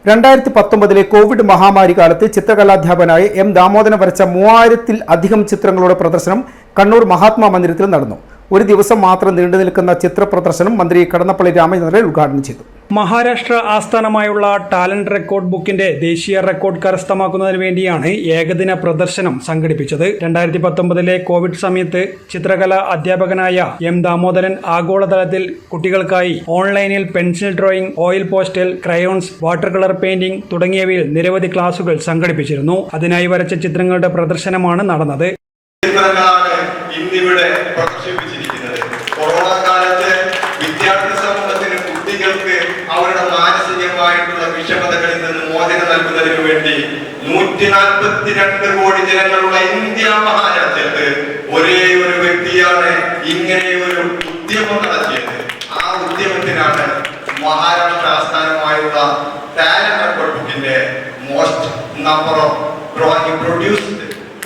2019 Covid മഹാമാരി കാലത്ത് ചിത്രകലാധ്യാപകനായ M Damodaran വരച്ച 3000-ൽ അധികം ചിത്രങ്ങളുടെ പ്രദർശനം കണ്ണൂർ മഹാത്മാ മന്ദിരത്തിൽ നടന്നു. ഒരു ദിവസം മാത്രം നീണ്ടു നിൽക്കുന്ന ചിത്ര പ്രദർശനം മന്ത്രി കടന്നപ്പള്ളി രാമചന്ദ്രൻ ഉദ്ഘാടനം ചെയ്തു. മഹാരാഷ്ട്ര ആസ്ഥാനമായുള്ള ടാലന്റ് റെക്കോർഡ് ബുക്കിന്റെ ദേശീയ റെക്കോർഡ് കരസ്ഥമാക്കുന്നതിന് വേണ്ടിയാണ് ഏകദിന പ്രദർശനം സംഘടിപ്പിച്ചത്. 2019 കോവിഡ് സമയത്ത് ചിത്രകലാ അധ്യാപകനായ എം ദാമോദരൻ ആഗോളതലത്തിൽ കുട്ടികൾക്കായി ഓൺലൈനിൽ pencil drawing, oil postal, crayons, water colour painting തുടങ്ങിയവയിൽ നിരവധി ക്ലാസുകൾ സംഘടിപ്പിച്ചിരുന്നു. അതിനായി വരച്ച ചിത്രങ്ങളുടെ പ്രദർശനമാണ് നടന്നത്. ഇന്നിവിടെ പ്രദർശിപ്പിച്ചിരിക്കുന്നത് കൊറോണ കാലത്ത് വിദ്യാർത്ഥി സമൂഹത്തിന് കുട്ടികൾക്ക് അവരുടെ മാനസികമായിട്ടുള്ള വിഷമതകളിൽ നിന്ന് മോചനം നൽകുന്നതിന് വേണ്ടി 142 കോടി ജനങ്ങളുള്ള ഇന്ത്യ മഹാരാജ്യത്ത് ഒരേ ഒരു വ്യക്തിയാണ് ഇങ്ങനെ ഒരു ഉദ്യമം നടത്തിയത്. ആ ഉദ്യമത്തിനാണ് മഹാരാഷ്ട്ര ആസ്ഥാനമായുള്ള ടാലന്റ് റെക്കോർഡ് ബുക്കിന്റെ most number of drawing produced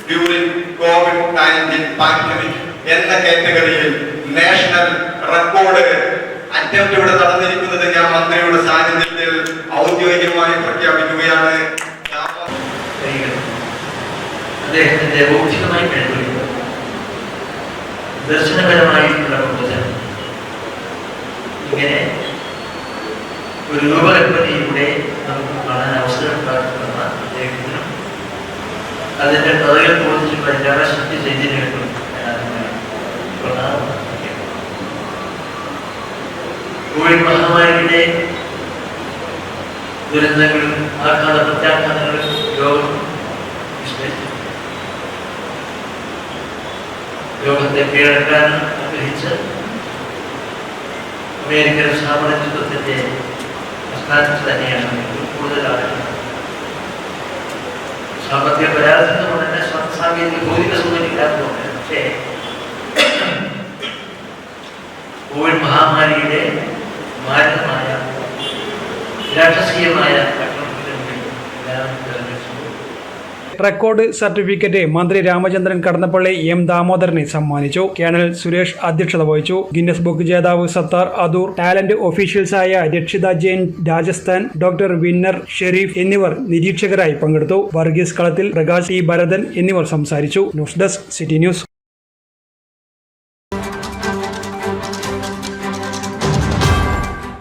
during COVID-19 pandemic എന്ന കാറ്റഗറിയിൽ നാഷണൽ റെക്കോർഡ് അറ്റംപ്റ്റ് ഇവിടെ നടന്നിരിക്കുന്നത് ഞാൻ മന്ത്രിയുടെ സാന്നിധ്യത്തിൽ ഔദ്യോഗികമായി പ്രഖ്യാപിക്കുകയാണ്. അദ്ദേഹത്തിന്റെ ബൗദ്ധികമായി കഴിവുകൾ, ദർശനപരമായിട്ടുള്ള പ്രബോധനം, ഇങ്ങനെ ഒരു രൂപകൽപ്പനയിലൂടെ നമുക്ക് കാണാൻ അവസരം ഉണ്ടാക്കുന്ന അദ്ദേഹത്തിനും അതിന്റെ കഥകൾ ബോധിച്ചുള്ള എല്ലാ ശക്തി ചൈതന്യങ്ങളും കോവിഡ് മഹാമാരിയുടെ ദുരന്തങ്ങളും ആഘാത പ്രത്യാഘാതങ്ങളും ലോകത്തെ കീഴടക്കാൻ ആഗ്രഹിച്ച് അമേരിക്കൻ സാമ്രാജ്യത്വത്തിന്റെ അസ്ഥാനത്ത് തന്നെയാണ് കൂടുതലാണ്. സാമ്പത്തിക പരാജയം കൊണ്ട് തന്നെ സാങ്കേതിക ഭൗതിക സൗകര്യമില്ലാത്തതുകൊണ്ട്, പക്ഷേ കോവിഡ് മഹാമാരിയുടെ മാരകമായ രാക്ഷസീയമായ റെക്കോർഡ് സർട്ടിഫിക്കറ്റ് മന്ത്രി രാമചന്ദ്രൻ കടന്നപ്പള്ളി എം ദാമോദരനെ സമ്മാനിച്ചു. കേണൽ സുരേഷ് അധ്യക്ഷത വഹിച്ചു. ഗിന്നസ് ബുക്ക് ജേതാവ് സത്താർ അദൂർ, ടാലന്റ് ഒഫീഷ്യൽസായ രക്ഷിത ജെയിൻ രാജസ്ഥാൻ, ഡോക്ടർ വിന്നർ ഷെരീഫ് എന്നിവർ നിരീക്ഷകരായി പങ്കെടുത്തു. വർഗീസ് കളത്തിൽ, പ്രകാശ് ടി ഭരതൻ എന്നിവർ സംസാരിച്ചു. News desk, city news.